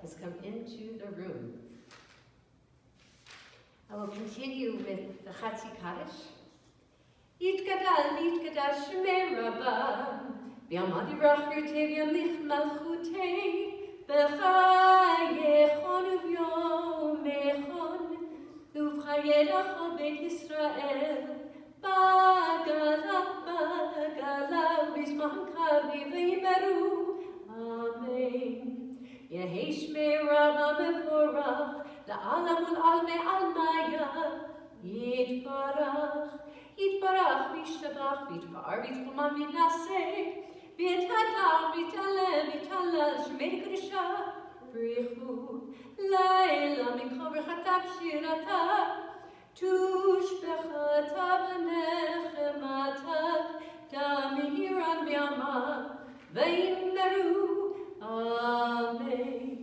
has come into the room. I will continue with the Chatzi Kaddish. Yitgadal Shemei Rabbah, B'yamad Yirach Yirtei V'yamlich Malchutei, B'chayechon U'vyomechon, U'v'chayedacha Beit Yisrael, B'gala B'zman Kavi V'yimeru, Amen. Yehi Shmei Rabbah Mevorach, La'alam Ul'almei Almaya, Yitbarach, Yitbarach, V'yishtabach, V'yitpa'ar, V'yitchumam, V'yinaseh, V'yitadach, V'yitaleh, V'yitaleh, Shemei Kedusha, V'richu, Laila Mikol B'chatav Shiratav, Tushbechatav Nechematav, Damiran V'yamav, V'yimeru, Amen.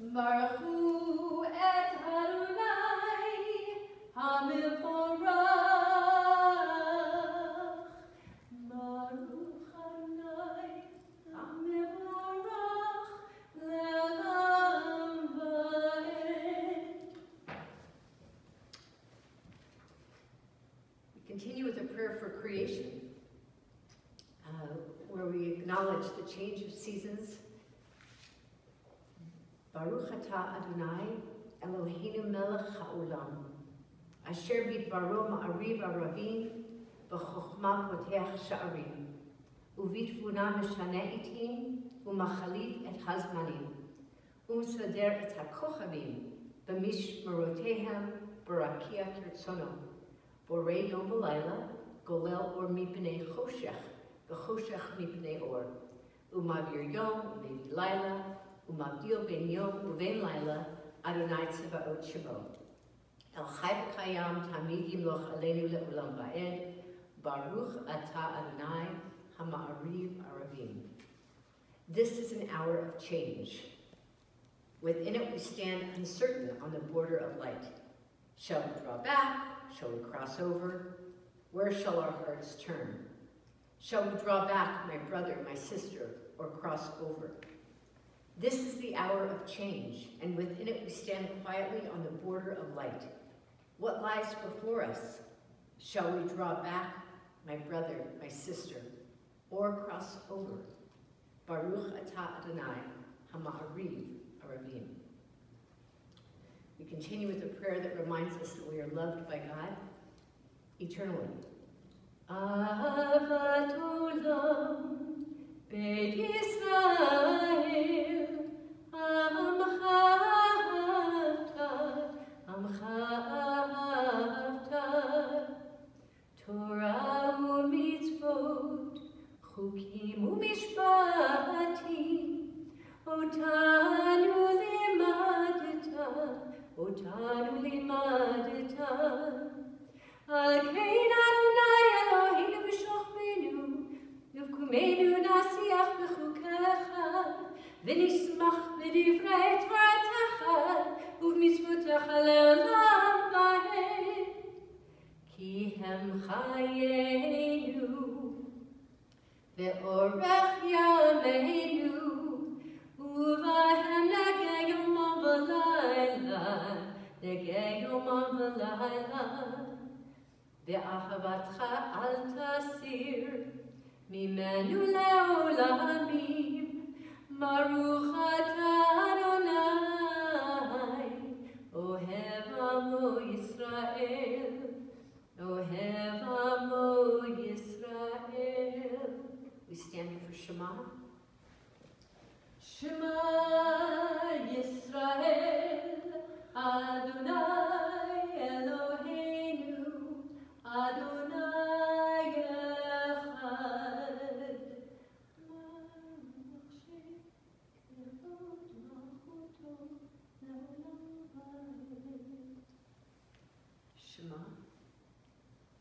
Baruch Hu et Adonai HaMevorach. Baruch Adonai HaMevorach le'olam va'ed. We continue with a prayer for creation, where we acknowledge the change of seasons. Baruch atah Adonai Eloheinu melech ha'olam, asher bidbaro ma'ariv arabim, b'chokhma poteach sha'arim, u'vitvuna meshane itim, u'machalit et hazmanim, u'msader et ha'kochavim, b'mishmerotehem, b'rakia kirtzono, borei yom v'layla, golel or mipnei choshech, b'choshech mipnei or, u'mavir yom, u'mevi layla, Umavdil ben yom uven laila, Adonai Tzevaot Shavo. El Chai v'Kayam Tamid Yimloch Aleinu le'olam va'ed, Baruch atah Adonai Hama'ariv Arabim. This is an hour of change. Within it we stand uncertain on the border of light. Shall we draw back? Shall we cross over? Where shall our hearts turn? Shall we draw back, my brother, my sister, or cross over? This is the hour of change, and within it we stand quietly on the border of light. What lies before us? Shall we draw back, my brother, my sister, or cross over? Baruch atah Adonai Hama'ariv Arabim. We continue with a prayer that reminds us that we are loved by God eternally. Ahavat olam Beit Yisrael, Amcha ahavta, Torah u'mitzvot, Chukim u'mishpatim, Otanu limadeta, Al kein Adonai Eloheinu b'shochbenu, Yuvkumenu nasiach b'chukecha, V'nismach b'divrei Toratecha, U'v'mitzvotecha le'olam va'ed. Ki hem chayeinu, Ve'orech yameinu, U'vahem negei yomam v'layla, Negei yomam v'layla, Ve'ahavatcha al tasir, Mimenu le'olamim, Baruch atah Adonai, Ohev amo Yisrael, Ohev amo Yisrael. We stand for Shema. Shema Yisrael, Adonai Eloheinu, Adonai echad. Shema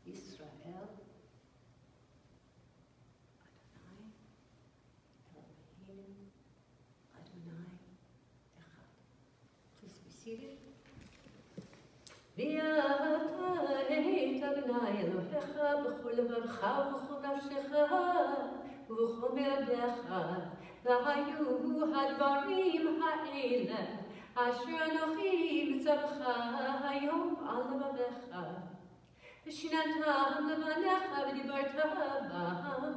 Yisrael, Adonai Eloheinu, Adonai echad. Please be seated. V'yata Adonai Elohecha b'chol levavecha v'chol nafshecha v'chol me'odecha v'hayu hadvarim ha'ele asher anochi mitzavcha hayom al levavecha v'shinatam levanecha v'dibarta b'ham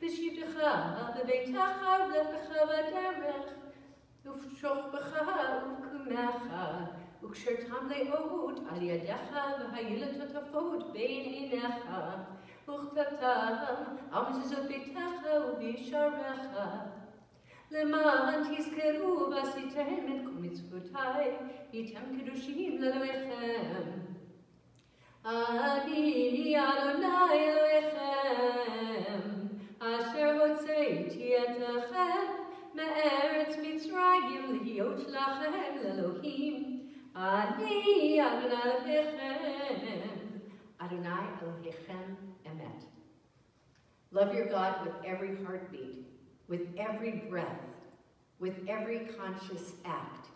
v'shivtecha b'beitecha v'lepecha b'derech ופשוכבך ובקומך, וקשרתם לאות על ידיך והילת הטפות בין עיניך, וכתבתם על מזוזות ביתך ובישעריך, למען תזכרו ועשיתם את כל מצוותיי, הייתם קדושים לאלוהיכם. אני אדוני אלוהיכם, אשר הוצאתי אתכם מארץ מצרים להיות לכם לאלוהים, אני אדוני אלוהיכם, אדוני אלוהיכם emet. Love your God with every heartbeat, with every breath, with every conscious act.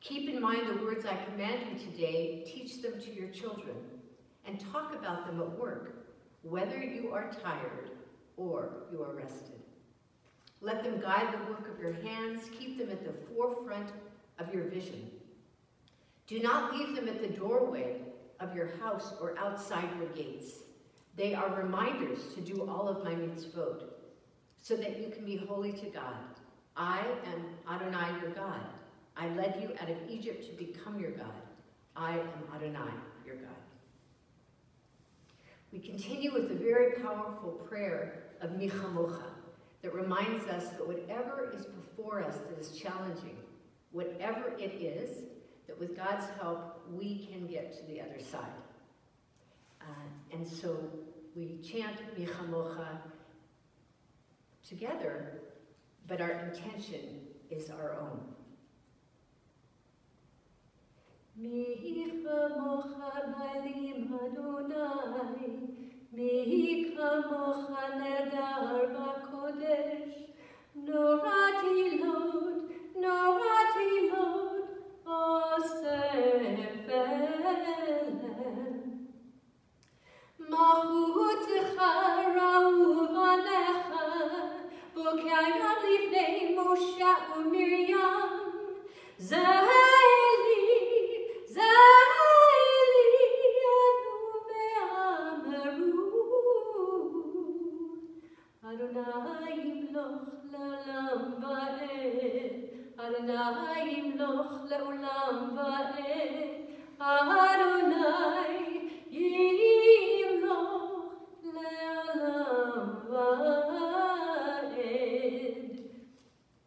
Keep in mind the words I command you today, teach them to your children, and talk about them at work, whether you are tired or you are rested. Let them guide the work of your hands. Keep them at the forefront of your vision. Do not leave them at the doorway of your house or outside your gates. They are reminders to do all of my mitzvot, so that you can be holy to God. I am Adonai, your God. I led you out of Egypt to become your God. I am Adonai, your God. We continue with a very powerful prayer of Michamocha, that reminds us that whatever is before us that is challenging, whatever it is, that with God's help, we can get to the other side. And so we chant Michamocha together, but our intention is our own. Michamocha b'alim Adonai, מי כמוך נהדר בקודש, נורתי לוד, אוסף אלם. מלכותך ראו בניך, בוקר יום לפני משה ומרים, Adonai yimloch le'olam va'ed, Adonai yimloch le'olam va'ed, Adonai yimloch le'olam va'ed.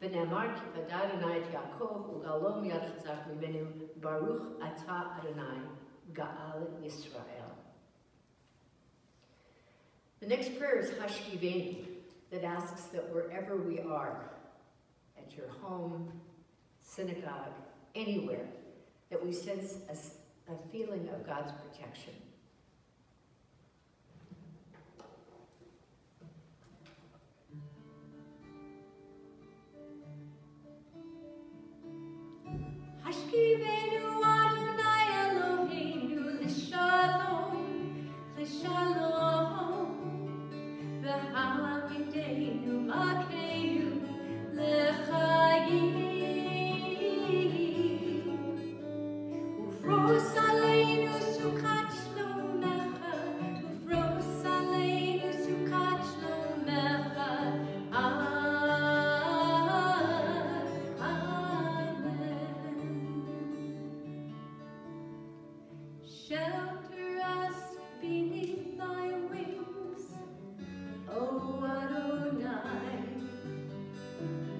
V'ne'amar ki v'ada Adonai et Yaakov u'galo miyad chazak mimenu, Baruch ata Adonai ga'al Yisrael. The next prayer is Hashkivenu, that asks that wherever we are, at your home, synagogue, anywhere, that we sense a feeling of God's protection. Hashkivenu Adonai Eloheinu l'shalom, l'shalom. V'hamidenu makeinu l'chayim, ufros aleinu sukat shlomecha, ufros aleinu sukat shlomecha. Amen. Shelter us beneath thy wings, O Adonai,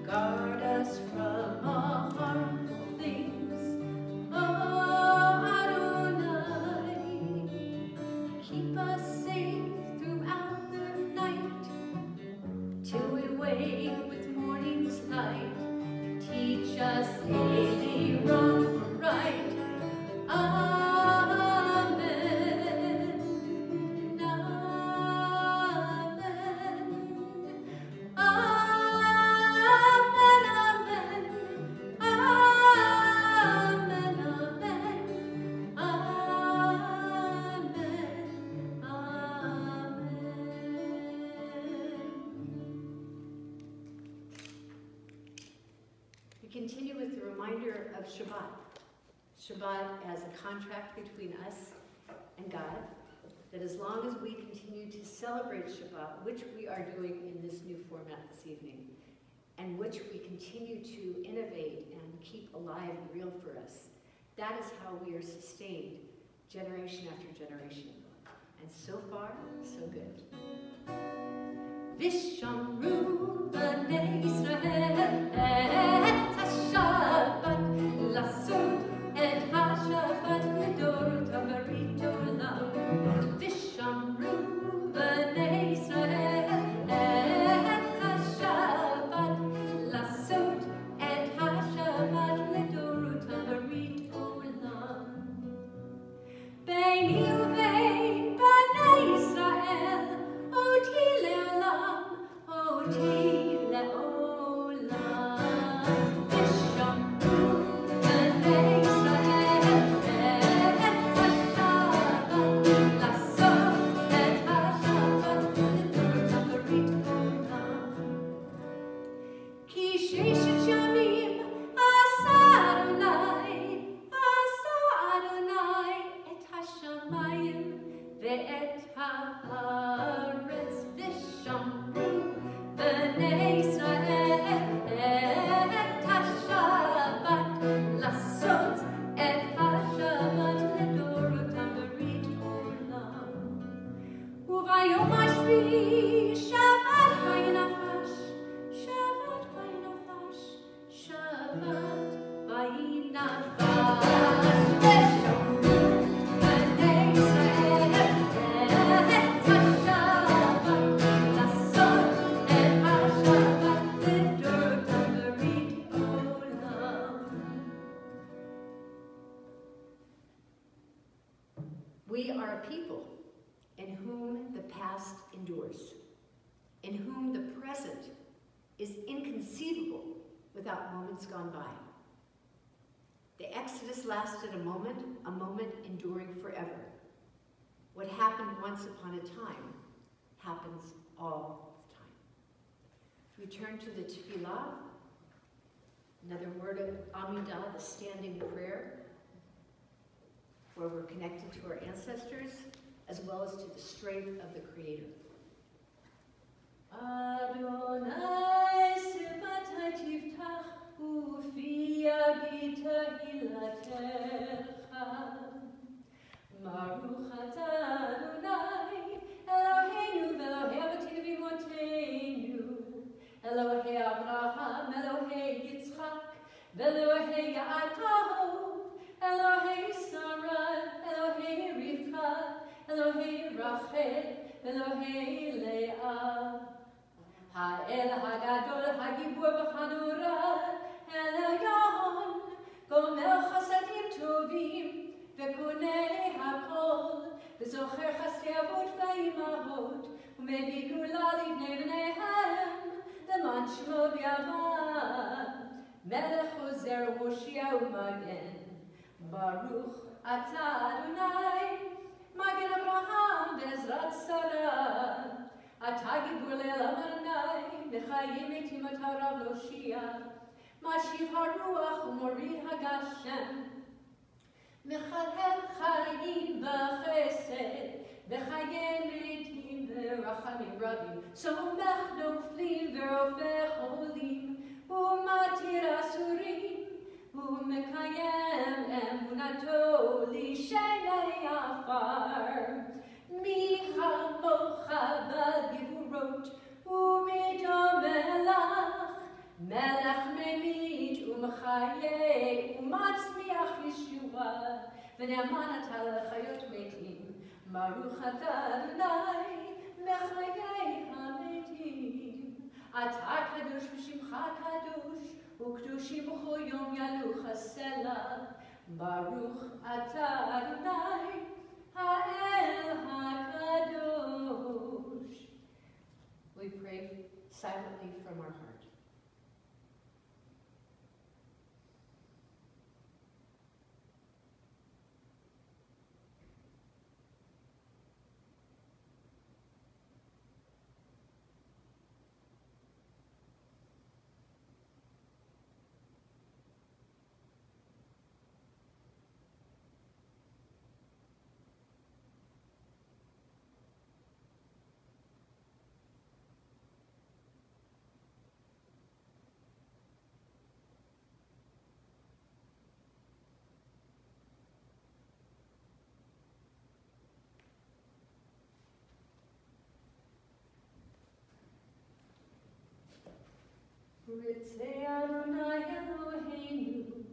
guard us from all harmful things. O Adonai, keep us safe throughout the night, till we wake with morning's light. Teach us daily wrong from right. reminder of Shabbat. Shabbat as a contract between us and God, that as long as we continue to celebrate Shabbat, which we are doing in this new format this evening, and which we continue to innovate and keep alive and real for us, that is how we are sustained generation after generation. And so far, so good. Vishamru b'nei Yisrael et ha-Shabbat lasot et ha-Shabbat l'dor tamarit olam. Vishamru b'nei Yisrael et ha-Shabbat lasot et ha-Shabbat l'dor tamarit olam. Beini uvein b'nei Yisrael oti le'olam, oti le'olam. Vishamru b'nei Yisrael et ha-Shabbat lasot et ha-Shabbat l'dor tamarit olam. Ki sheshet yamim asa Adonai et hashamayim ve'et haaretz. Vishamru b'nei Yisrael et ha-Shabbat lasot et ha-Shabbat l'dor tamarit olam. Uvayom hashvi'i Shabbat vayinafash, Shabbat vayinafash, Shabbat vayinafash. Vishamru b'nei Yisrael et ha-Shabbat lasot et ha-Shabbat l'dor tamarit olam. We are a people in whom the past endures, in whom the present is inconceivable without moments gone by. The Exodus lasted a moment enduring forever. What happened once upon a time happens all the time. We turn to the Tefillah, another word of Amidah, the standing prayer, where we're connected to our ancestors, as well as to the strength of the Creator. Adonai sifatai tiftach ufi yagita hilatecha. Baruch atah Adonai Eloheinu ve'Elohei avotinu v'imotenu, Elohei Avraham, Elohei Yitzchak, ve'Elohei Yaakov, Elohei Sarah, Elohei Rivka, Elohei Rachel, Elohei Leah. Ha'el ha'gadol ha'gibur v'hanura, El Elyon, gomel chasadim tovim, v'konei hakol, v'zocher chasdei avot v'imahot, u'mebie gula livnei b'neihem, leman shmo b'yavad, melech ozer u'moshia u'magen. Baruch atah Adonai, Magen Avraham ve'ezrat Sarah. Atah gibur le'elam Adonai, mechayim et imotav rav loshia. Mashiv haruach u'morid hagashem. Mechalel chayim v'chesed, v'chayim ritim v'rachamim rabim. Somech noflim v'rofech olim, u'matir asurim. Umekayem emunato lishenei afar. Micha mocha b'givurot umidom melach. Melech memit umchayei umatzmiach Yeshua. V'ne'aman atah lechayot metim. Baruch atah Adonai mechayei hametim. Atah kadosh v'shimcha kadosh. Ukdushim b'chol yom yalu chasela. Baruch atah Adonai ha'el ha'kadosh. We pray silently from our heart. Ritzei Adonai Eloheinu,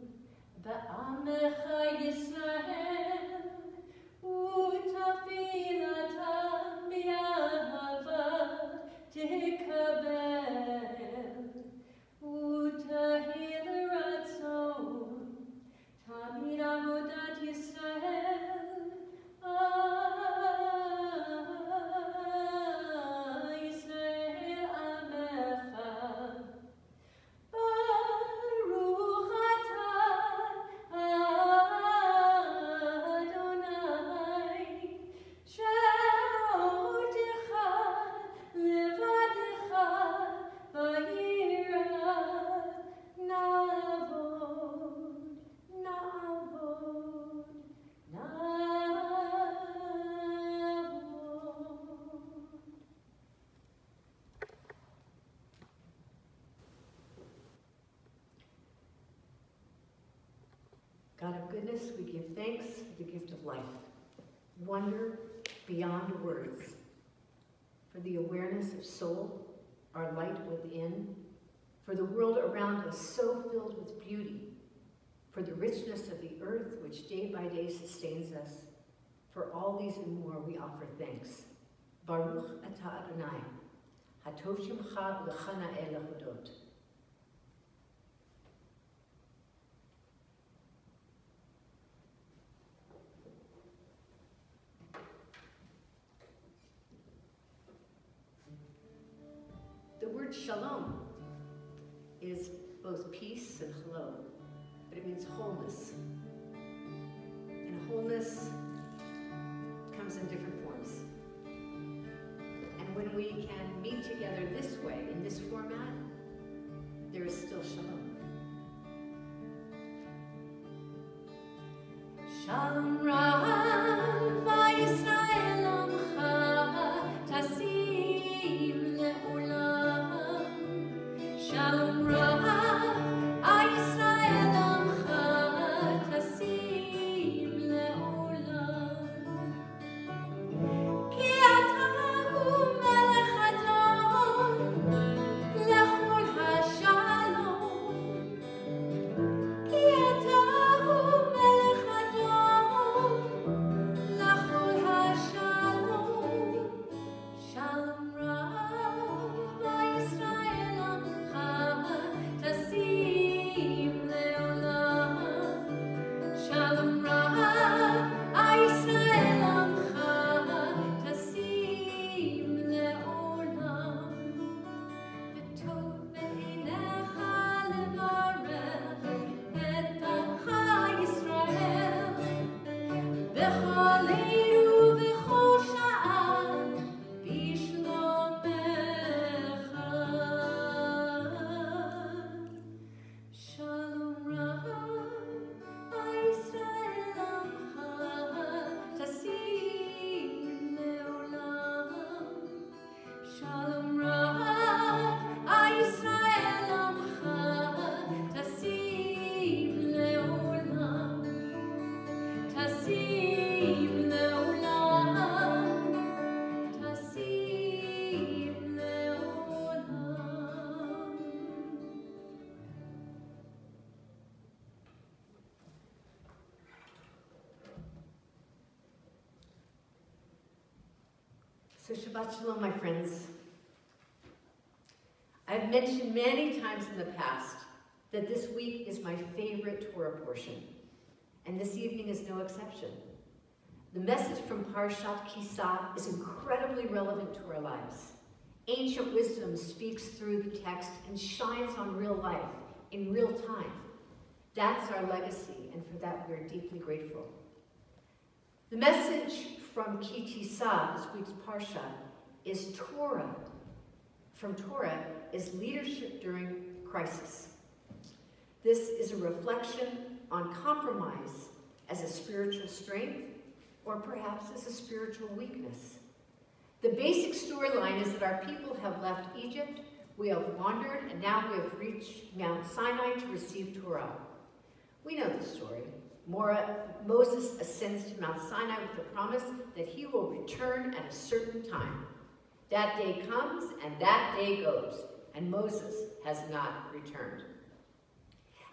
ba'amecha Yisrael, u'tafilatam bi'ahava tikabel, u'tahil ratzon, tamid avodat Yisrael, Yisrael amecha. Baruch atah Adonai, she'odecha levadecha vayira na'avod, na'avod, na'avod. God of goodness, we give thanks for the gift of life, wonder beyond words, for the awareness of soul, our light within, for the world around us so filled with beauty, for the richness of the earth which day by day sustains us. For all these and more we offer thanks. Baruch atah Adonai, hatov shemcha l'chana el hodot. The word shalom is both peace and hello, but it means wholeness. And wholeness comes in different forms. And when we can meet together this way, in this format, there is still shalom. Shalom Rav Yisrael Amcha Tasim Le'olam. Shalom Rav Yisrael Amcha Tasim Le'olam. Ki ata hu melech Adon lechol hashalom. Ki ata hu melech Adon lechol hashalom. Shalom Rav Yisrael Amcha Tasim Le'olam. Shalom Rav Yisrael Amcha Tasim Le'olam. V'tov be'einecha levarech et amcha Yisrael b'chol leil u'b'chol sha'a b'shlomecha. Shalom Rav Yisrael Amcha Tasim Le'olam. Shalom Rav Yisrael Amcha Tasim Le'olam. Tasim Le'olam. Tasim Le'olam. So Shabbat Shalom, my friends. I've mentioned many times in the past that this week is my favorite Torah portion, and this evening is no exception. The message from Parshat Kisah is incredibly relevant to our lives. Ancient wisdom speaks through the text and shines on real life in real time. That's our legacy, and for that we're deeply grateful. The message from Ki Tisah, this week's Parsha, is Torah. From Torah is leadership during crisis. This is a reflection on compromise as a spiritual strength, or perhaps as a spiritual weakness. The basic storyline is that our people have left Egypt, we have wandered, and now we have reached Mount Sinai to receive Torah. We know the story. Moses ascends to Mount Sinai with the promise that he will return at a certain time. That day comes and that day goes. and Moses has not returned.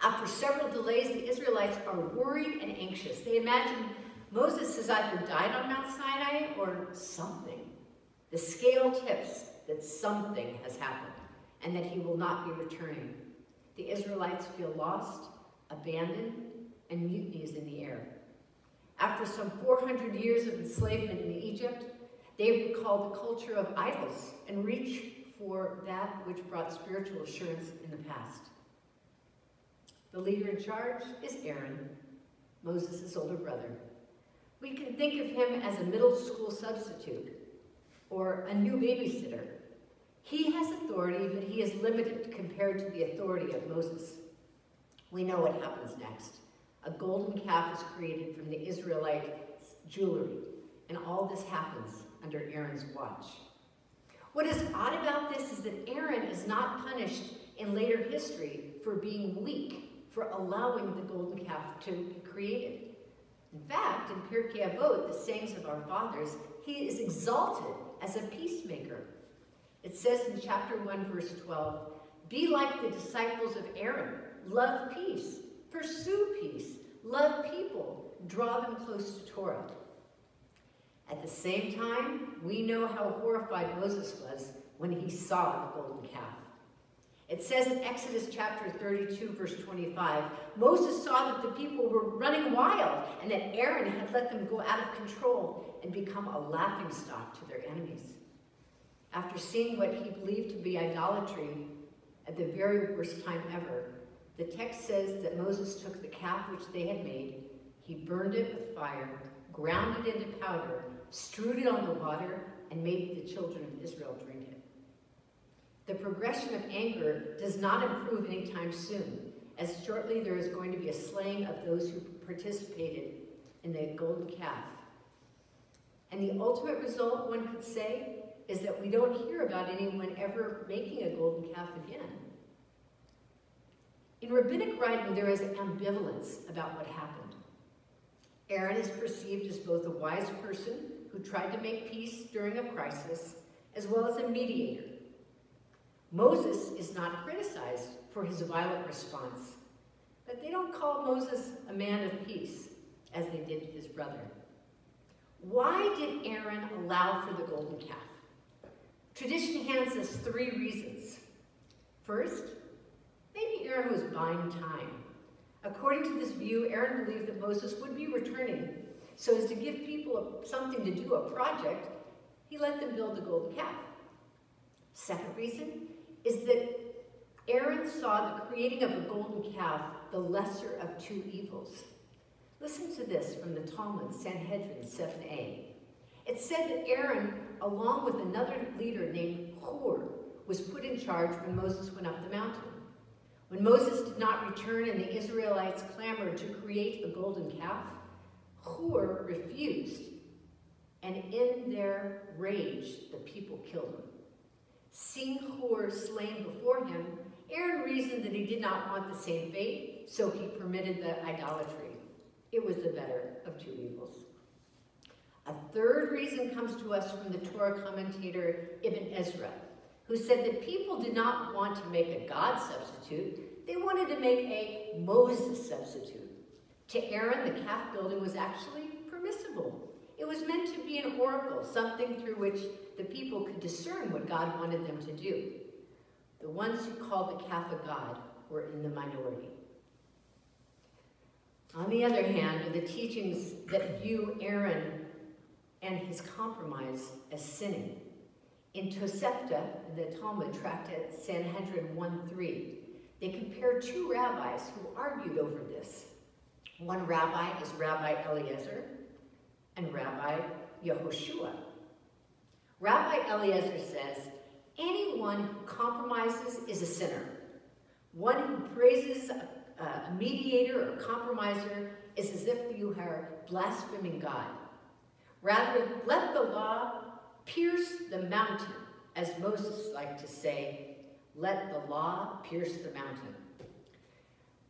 After several delays, the Israelites are worried and anxious. They imagine Moses has either died on Mount Sinai or something. The scale tips that something has happened and that he will not be returning. The Israelites feel lost, abandoned, and mutiny is in the air. After some 400 years of enslavement in Egypt, they recall the culture of idols and reach for that which brought spiritual assurance in the past. The leader in charge is Aaron, Moses' older brother. We can think of him as a middle school substitute or a new babysitter. He has authority, but he is limited compared to the authority of Moses. We know what happens next. A golden calf is created from the Israelites' jewelry, and all this happens under Aaron's watch. What is odd about this is that Aaron is not punished in later history for being weak, for allowing the golden calf to be created. In fact, in Pirkei Avot, the sayings of our fathers, he is exalted as a peacemaker. It says in chapter 1, verse 12, "Be like the disciples of Aaron, love peace, pursue peace, love people, draw them close to Torah." At the same time, we know how horrified Moses was when he saw the golden calf. It says in Exodus chapter 32, verse 25, Moses saw that the people were running wild and that Aaron had let them go out of control and become a laughingstock to their enemies. After seeing what he believed to be idolatry at the very worst time ever, the text says that Moses took the calf which they had made, he burned it with fire, ground it into powder, strewed it on the water, and made the children of Israel drink it. The progression of anger does not improve anytime soon, as shortly there is going to be a slaying of those who participated in the golden calf. And the ultimate result, one could say, is that we don't hear about anyone ever making a golden calf again. In rabbinic writing, there is ambivalence about what happened. Aaron is perceived as both a wise person who tried to make peace during a crisis, as well as a mediator. Moses is not criticized for his violent response, but they don't call Moses a man of peace, as they did his brother. Why did Aaron allow for the golden calf? Tradition hands us 3 reasons. First, maybe Aaron was buying time. According to this view, Aaron believed that Moses would be returning, so as to give people something to do, a project, he let them build the golden calf. Second reason is that Aaron saw the creating of a golden calf the lesser of 2 evils. Listen to this from the Talmud, Sanhedrin 7a. It said that Aaron, along with another leader named Hur, was put in charge when Moses went up the mountain. When Moses did not return and the Israelites clamored to create a golden calf, Hur refused, and in their rage, the people killed him. Seeing Hur slain before him, Aaron reasoned that he did not want the same fate, so he permitted the idolatry. It was the better of 2 evils. A third reason comes to us from the Torah commentator Ibn Ezra, who said that people did not want to make a God substitute, they wanted to make a Moses substitute. To Aaron, the calf building was actually permissible. It was meant to be an oracle, something through which the people could discern what God wanted them to do. The ones who called the calf a god were in the minority. On the other hand, are the teachings that view Aaron and his compromise as sinning. In Tosefta, the Talmud tractate Sanhedrin 1:3, they compare 2 rabbis who argued over this. One rabbi is Rabbi Eliezer and Rabbi Yehoshua. Rabbi Eliezer says, anyone who compromises is a sinner. One who praises a mediator or compromiser is as if you are blaspheming God. Rather, let the law pierce the mountain, as Moses liked to say, let the law pierce the mountain.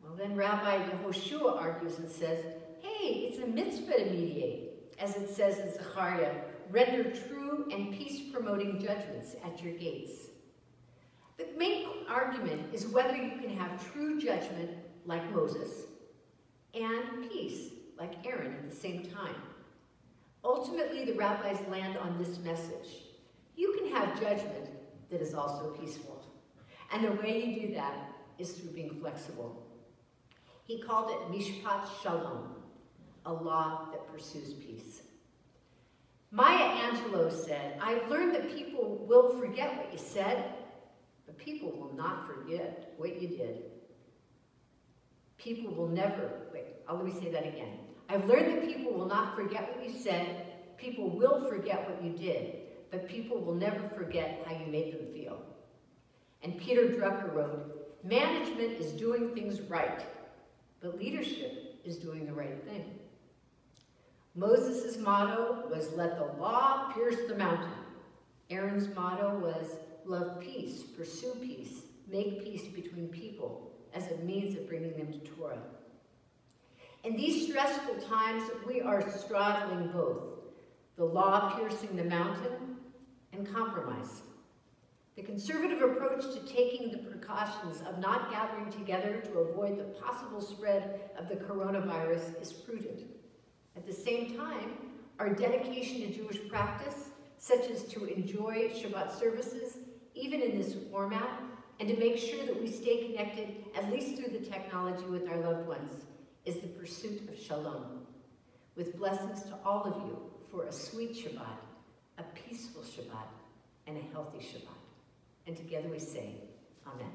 Well, then Rabbi Yehoshua argues and says, hey, it's a mitzvah to mediate, as it says in Zechariah, render true and peace-promoting judgments at your gates. The main argument is whether you can have true judgment like Moses and peace like Aaron at the same time. Ultimately, the rabbis land on this message. You can have judgment that is also peaceful. And the way you do that is through being flexible. He called it Mishpat Shalom, a law that pursues peace. Maya Angelou said, "I've learned that people will forget what you said, but people will not forget what you did." People will never, let me say that again. I've learned that people will not forget what you said, people will forget what you did, but people will never forget how you made them feel. And Peter Drucker wrote, "Management is doing things right, but leadership is doing the right thing." Moses' motto was, "Let the law pierce the mountain." Aaron's motto was, "Love peace, pursue peace, make peace between people as a means of bringing them to Torah." In these stressful times, we are straddling both, the law piercing the mountain and compromise. The conservative approach to taking the precautions of not gathering together to avoid the possible spread of the coronavirus is prudent. At the same time, our dedication to Jewish practice, such as to enjoy Shabbat services, even in this format, and to make sure that we stay connected, at least through the technology, with our loved ones, is the pursuit of shalom. With blessings to all of you for a sweet Shabbat, a peaceful Shabbat, and a healthy Shabbat. And together we say, Amen.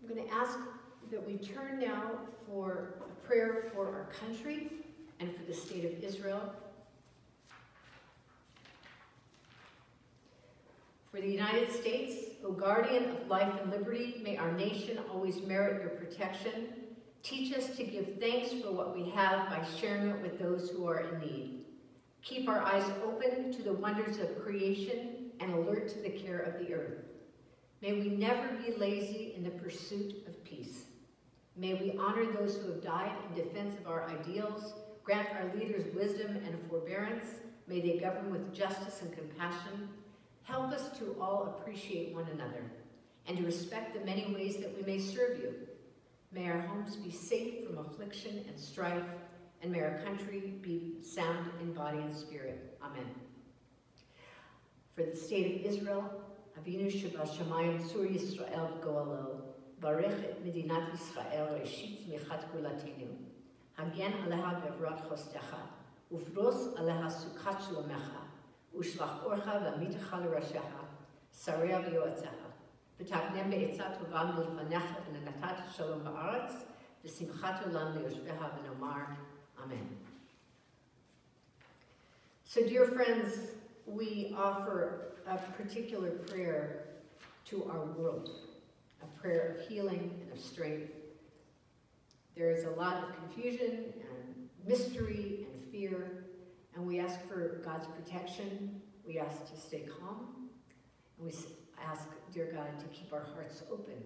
I'm going to ask that we turn now for a prayer for our country and for the state of Israel. For the United States, O guardian of life and liberty, may our nation always merit your protection. Teach us to give thanks for what we have by sharing it with those who are in need. Keep our eyes open to the wonders of creation and alert to the care of the earth. May we never be lazy in the pursuit of peace. May we honor those who have died in defense of our ideals, grant our leaders wisdom and forbearance. May they govern with justice and compassion. Help us to all appreciate one another and to respect the many ways that we may serve you. May our homes be safe from affliction and strife, and may our country be sound in body and spirit. Amen. For the state of Israel, Avinu Shebashamayim Sur Yisrael Goalo, Barech et Medinat Yisrael Reshit Michat Kulatinu, Hagen Aleha Bevrat Chostecha, Ufros Aleha Sukat Shlomecha, Ushlach Orcha V'amitecha L'Rasheha, Sareya V'yoatzecha, V'taknem Be'etzat Tovam L'Fanecha V'nenatat Shalom Ba'aretz, V'simchat Olam L'Yoshveha V'nomar. Amen. So, dear friends, we offer a particular prayer to our world, a prayer of healing and of strength. There is a lot of confusion and mystery and fear, and we ask for God's protection. We ask to stay calm, and we ask, dear God, to keep our hearts open.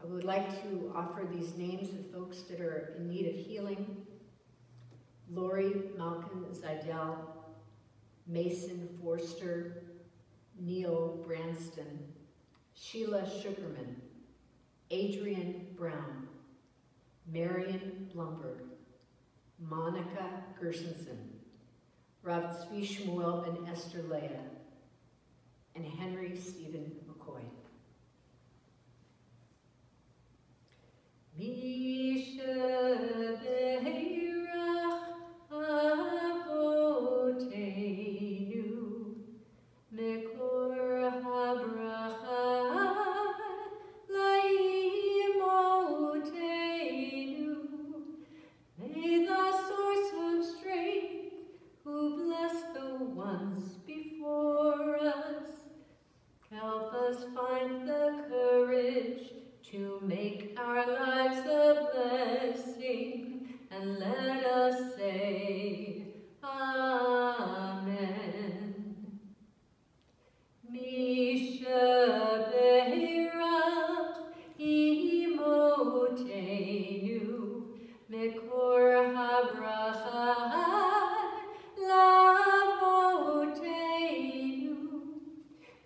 I would like to offer these names of folks that are in need of healing: Lori Malkin Zidell, Mason Forster, Neil Branston, Sheila Sugarman, Adrian Brown, Marion Blumberg, Monica Gershenson, Rav Tzvi Shmuel and Esther Leah, and Henry Stephen McCoy.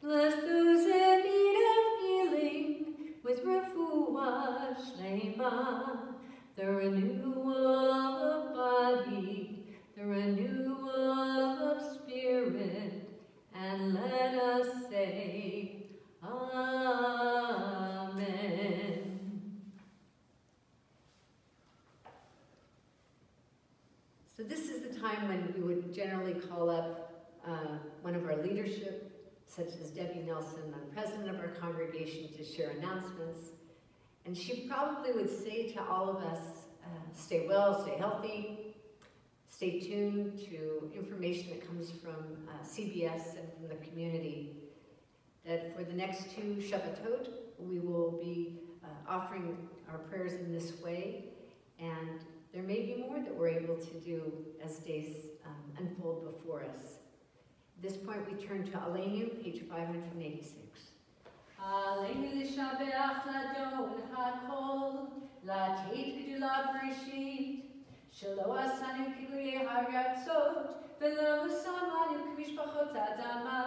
Bless the the renewal of body, the renewal of spirit, and let us say, Amen. So this is the time when we would generally call up one of our leadership, such as Debbie Nelson, the president of our congregation, to share announcements. And she probably would say to all of us, stay well, stay healthy, stay tuned to information that comes from CBS and from the community, that for the next 2 Shabbatot, we will be offering our prayers in this way, and there may be more that we're able to do as days unfold before us. At this point, we turn to Aleinu, page 586. עלינו לשבח לדון הכל, לתת גדולה בראשית, שלא עשנו כגויי הרצות, ולא שמנו כמשפחות אדמה,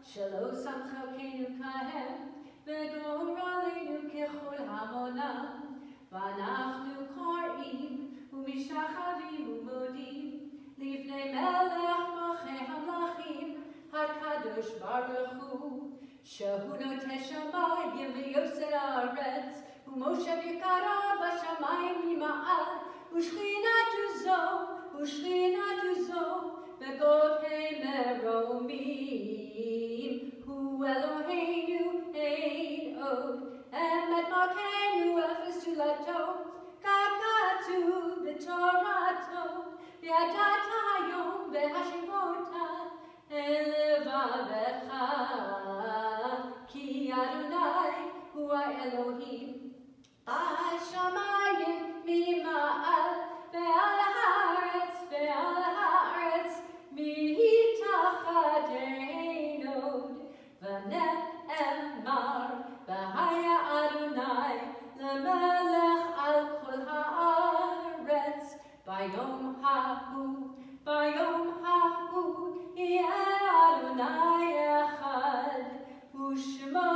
שלא שם חלקנו כהם, וגורלנו ככל המונם, ואנחנו קוראים ומשתחווים ומודים, לפני מלך מלכי המלכים, הקדוש ברוך הוא, שהוא נוטה שמיים ויוסר הארץ, ומשה יקרא בשמיים ממעל, ושכינתו זו, בגובה מרומים. הוא אלוהינו אין עוד, אמת מלכנו אפס תולדו, כך כתוב בתורתו, וידעת היום והשבות אל לבבך, כי אדוני הוא האלוהים, בשמיים ממעל, ועל הארץ מתחתינו, ונאמר, והיה אדוני למלך על כל הארץ, ביום ההוא יהיה אדוני אחד, ושמו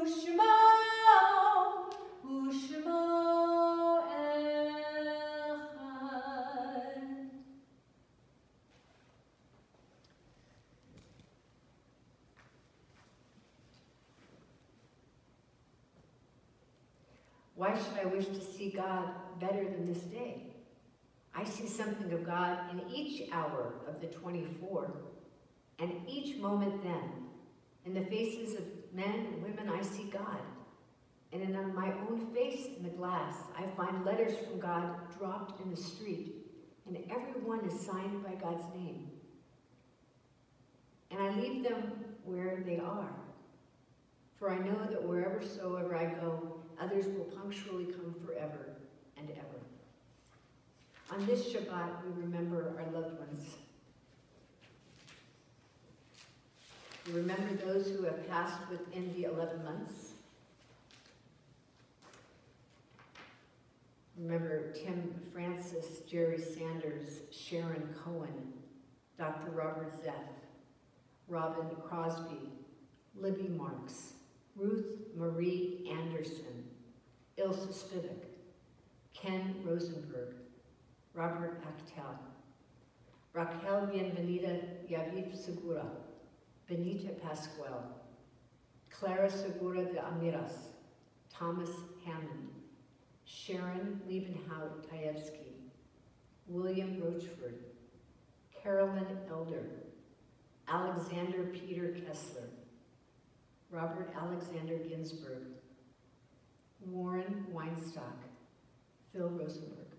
אחד. Why should I wish to see God better than this day? I see something of God in each hour of the 24, and each moment then. In the faces of men and women, I see God. And in my own face in the glass, I find letters from God dropped in the street, and every one is signed by God's name. And I leave them where they are, for I know that whereversoever I go, others will punctually come forever and ever. On this Shabbat, we remember our loved ones. We remember those who have passed within the 11 months. Remember Tim Francis, Jerry Sanders, Sharon Cohen, Dr. Robert Zeff, Robin Crosby, Libby Marks, Ruth Marie Anderson, Ilse Spivak, Ken Rosenberg, Robert Actel, Raquel Bienvenida Yaviv Segura, Benita Pascual, Clara Segura de Amiras, Thomas Hammond, Sharon Liebenhout-Taevsky, William Rochford, Carolyn Elder, Alexander Peter Kessler, Robert Alexander Ginsburg, Warren Weinstock, Phil Rosenberg.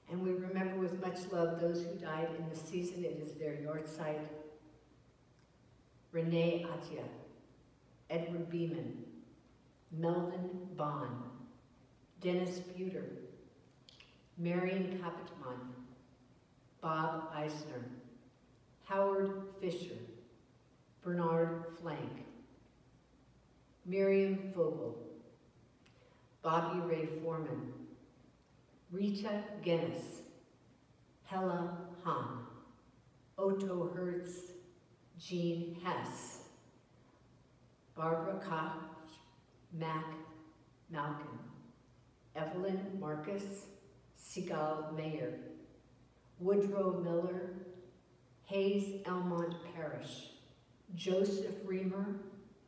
And we remember with much love those who died in the season it is their yahrzeit: Renee Atia, Edward Beeman, Melvin Bond, Dennis Buter, Marion Kapitman, Bob Eisner, Howard Fisher, Bernard Flank, Miriam Vogel, Bobby Ray Foreman, Rita Guinness, Hella Hahn, Otto Hertz, Jean Hess, Barbara Koch, Mac Malkin, Evelyn Marcus, Sigal Mayer, Woodrow Miller, Hayes Elmont Parrish, Joseph Reamer,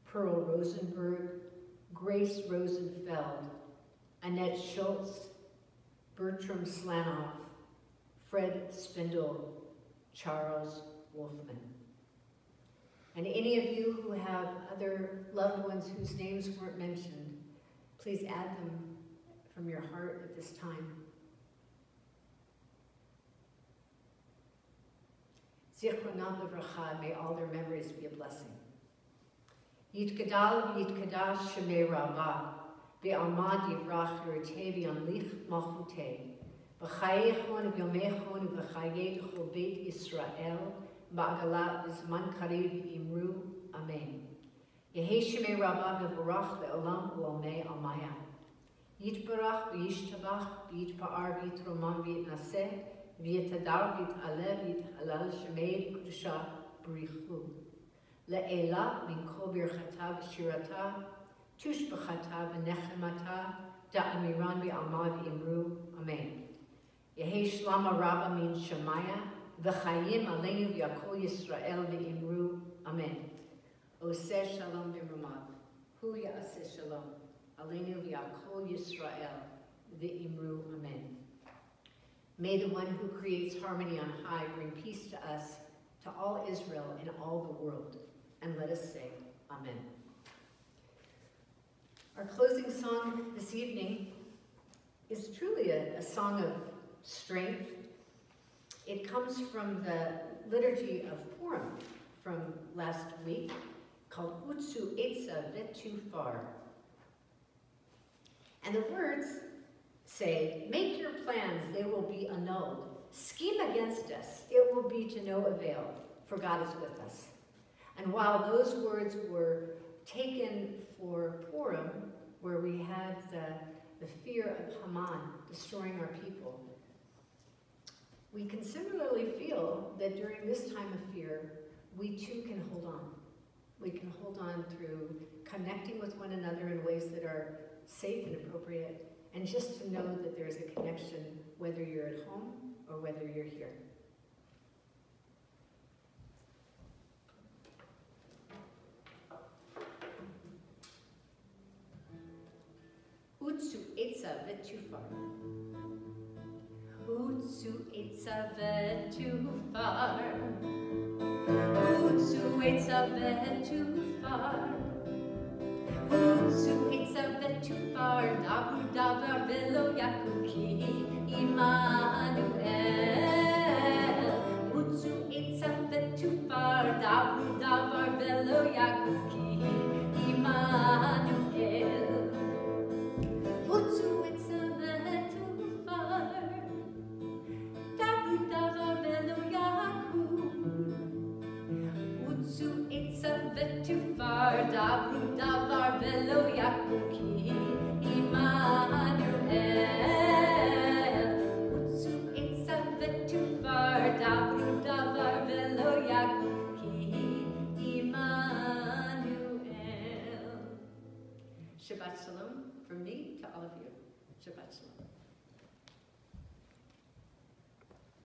Pearl Rosenberg, Grace Rosenfeld, Annette Schultz, Bertram Slanoff, Fred Spindle, Charles Wolfman. And any of you who have other loved ones whose names weren't mentioned, please add them from your heart at this time. Zichronam Livracha, may all their memories be a blessing. Yitkadal v'yitkadash shemei Rabbah, be'almad yivrach yirteh v'yamlich malchuteh, v'chayechon v'yomechon v'chayeh d'chol beit Yisrael, ba'agalat v'zman karib imru, amen. Yehei shemei Rabbah v'vorach le'olam u'omei almaya. Yitbarach v'yishtabach v'yitpa'ar v'yitromam v'yitnaseh, v'yitadar v'yit'aleh v'yit'halal shemei kudusha b'richu. Le'ela min kol birchata v'shirata, tushbachata v'nechemata, da'amiran v'alma v'imru, amen. Yehei shlama rabba min shemaya, v'chayim aleinu v'yakol Yisrael v'imru, amen. Oseh shalom v'imrumav, hu ya'aseh shalom, aleinu v'yakol Yisrael v'imru, amen. May the one who creates harmony on high bring peace to us, to all Israel and all the world. And let us say, amen. Our closing song this evening is truly a song of strength. It comes from the liturgy of Purim from last week, called Utsu Etza Vetufar. And the words say, make your plans, they will be annulled. Scheme against us, it will be to no avail, for God is with us. And while those words were taken for Purim, where we had the fear of Haman destroying our people, we can similarly feel that during this time of fear, we too can hold on. We can hold on through connecting with one another in ways that are safe and appropriate, and just to know that there's a connection whether you're at home or whether you're here. Utsu Etza Vetufar. Utsu Etza Vetufar. Utsu Etza Vetufar. Utsu Etza Vetufar. Dabru davar velo yakuki Immanuel. Utsu Etza Vetufar. Dabru davar velo yakuki Immanuel. Utsu Etza Vetufar. Dabru davar velo yaku. Utsu Etza Vetufar. Dabru davar velo yakuki Immanuel. Utsu Etza Vetufar. Dabru davar velo yakuki Immanuel. Shabbat Shalom from me to all of you. Shabbat Shalom.